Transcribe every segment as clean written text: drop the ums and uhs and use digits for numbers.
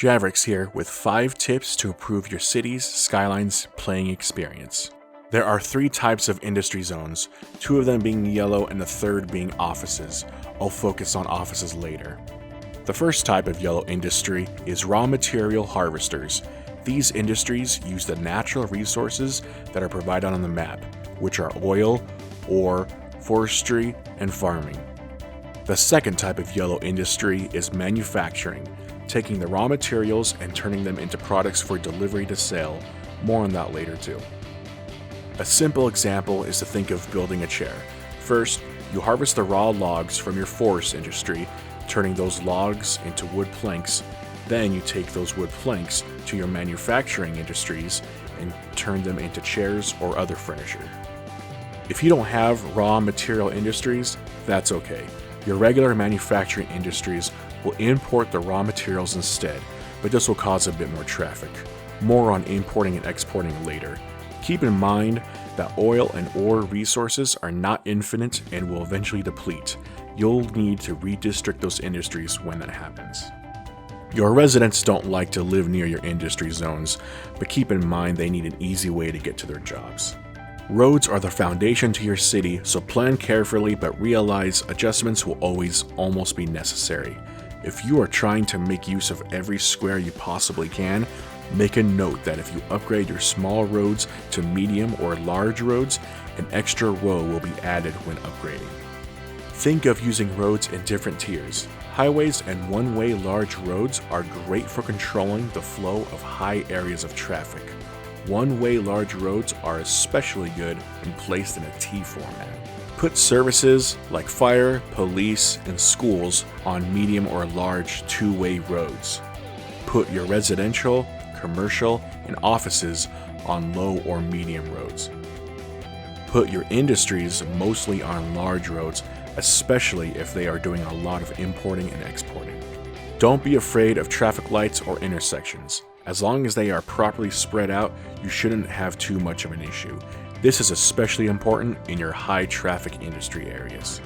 Javrixx here with 5 tips to improve your city's Skylines playing experience. There are 3 types of industry zones, 2 of them being yellow and the third being offices. I'll focus on offices later. The first type of yellow industry is raw material harvesters. These industries use the natural resources that are provided on the map, which are oil, ore, forestry, and farming. The second type of yellow industry is manufacturing, taking the raw materials and turning them into products for delivery to sale. More on that later too. A simple example is to think of building a chair. First, you harvest the raw logs from your forest industry, turning those logs into wood planks. Then you take those wood planks to your manufacturing industries and turn them into chairs or other furniture. If you don't have raw material industries, that's okay. Your regular manufacturing industries will import the raw materials instead, but this will cause a bit more traffic. More on importing and exporting later. Keep in mind that oil and ore resources are not infinite and will eventually deplete. You'll need to redistrict those industries when that happens. Your residents don't like to live near your industry zones, but keep in mind they need an easy way to get to their jobs. Roads are the foundation to your city, so plan carefully but realize adjustments will always almost be necessary. If you are trying to make use of every square you possibly can, make a note that if you upgrade your small roads to medium or large roads, an extra row will be added when upgrading. Think of using roads in different tiers. Highways and one-way large roads are great for controlling the flow of high areas of traffic. One-way large roads are especially good when placed in a T format. Put services like fire, police, and schools on medium or large two-way roads. Put your residential, commercial, and offices on low or medium roads. Put your industries mostly on large roads, especially if they are doing a lot of importing and exporting. Don't be afraid of traffic lights or intersections. As long as they are properly spread out, you shouldn't have too much of an issue. This is especially important in your high traffic industry areas.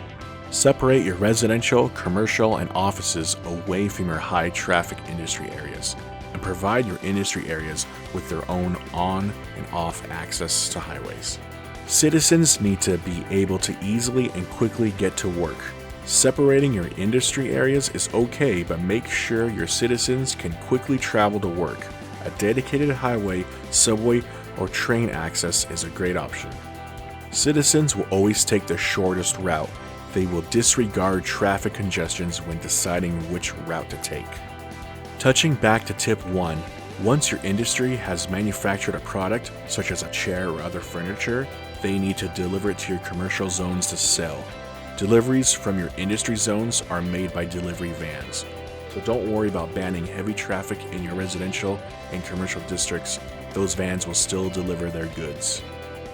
Separate your residential, commercial, and offices away from your high traffic industry areas, and provide your industry areas with their own on and off access to highways. Citizens need to be able to easily and quickly get to work. Separating your industry areas is okay, but make sure your citizens can quickly travel to work. A dedicated highway, subway, or train access is a great option. Citizens will always take the shortest route. They will disregard traffic congestions when deciding which route to take. Touching back to tip 1, once your industry has manufactured a product, such as a chair or other furniture, they need to deliver it to your commercial zones to sell. Deliveries from your industry zones are made by delivery vans, so don't worry about banning heavy traffic in your residential and commercial districts. Those vans will still deliver their goods.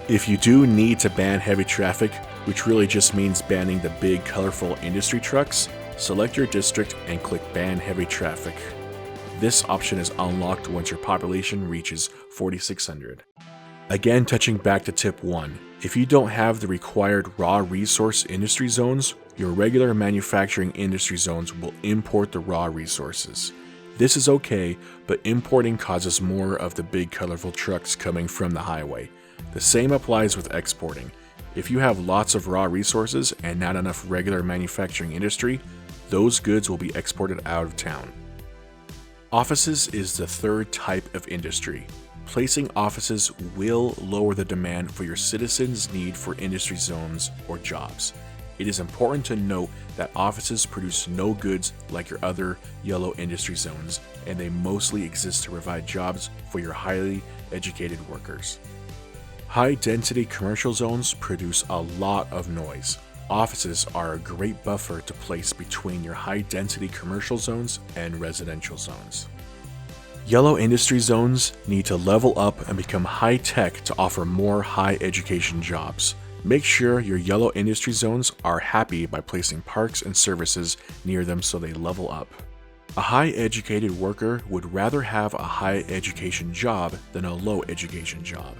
If you do need to ban heavy traffic, which really just means banning the big colorful industry trucks, select your district and click Ban Heavy Traffic. This option is unlocked once your population reaches 4,600. Again, touching back to tip 1, if you don't have the required raw resource industry zones, your regular manufacturing industry zones will import the raw resources. This is okay, but importing causes more of the big colorful trucks coming from the highway. The same applies with exporting. If you have lots of raw resources and not enough regular manufacturing industry, those goods will be exported out of town. Offices is the third type of industry. Placing offices will lower the demand for your citizens' need for industry zones or jobs. It is important to note that offices produce no goods like your other yellow industry zones, and they mostly exist to provide jobs for your highly educated workers. High-density commercial zones produce a lot of noise. Offices are a great buffer to place between your high-density commercial zones and residential zones. Yellow industry zones need to level up and become high-tech to offer more high education jobs. Make sure your yellow industry zones are happy by placing parks and services near them so they level up. A high educated worker would rather have a high education job than a low education job.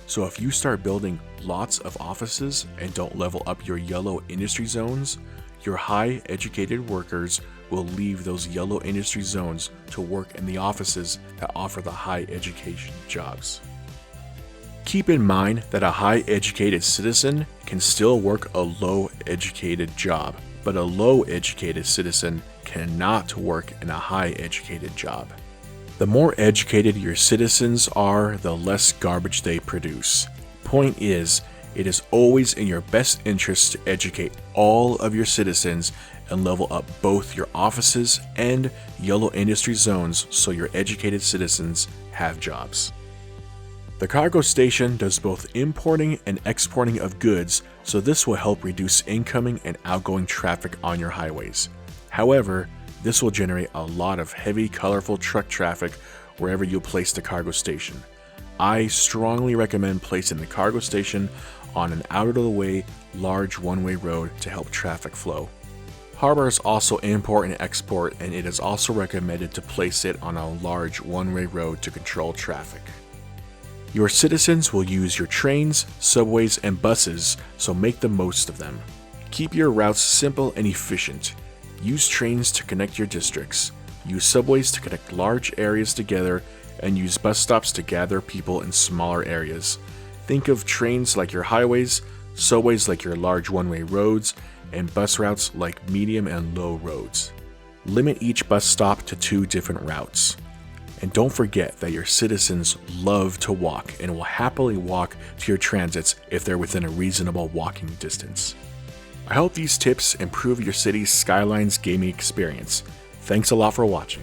So if you start building lots of offices and don't level up your yellow industry zones, your high educated workers will leave those yellow industry zones to work in the offices that offer the high education jobs. Keep in mind that a high educated citizen can still work a low educated job, but a low educated citizen cannot work in a high educated job. The more educated your citizens are, the less garbage they produce. Point is, it is always in your best interest to educate all of your citizens and level up both your offices and yellow industry zones so your educated citizens have jobs. The cargo station does both importing and exporting of goods, so this will help reduce incoming and outgoing traffic on your highways. However, this will generate a lot of heavy, colorful truck traffic wherever you place the cargo station. I strongly recommend placing the cargo station on an out-of-the-way, large one-way road to help traffic flow. Harbors also import and export, and it is also recommended to place it on a large one-way road to control traffic. Your citizens will use your trains, subways, and buses, so make the most of them. Keep your routes simple and efficient. Use trains to connect your districts. Use subways to connect large areas together, and use bus stops to gather people in smaller areas. Think of trains like your highways, subways like your large one-way roads, and bus routes like medium and low roads. Limit each bus stop to 2 different routes. And don't forget that your citizens love to walk and will happily walk to your transits if they're within a reasonable walking distance. I hope these tips improve your city's Skylines gaming experience. Thanks a lot for watching.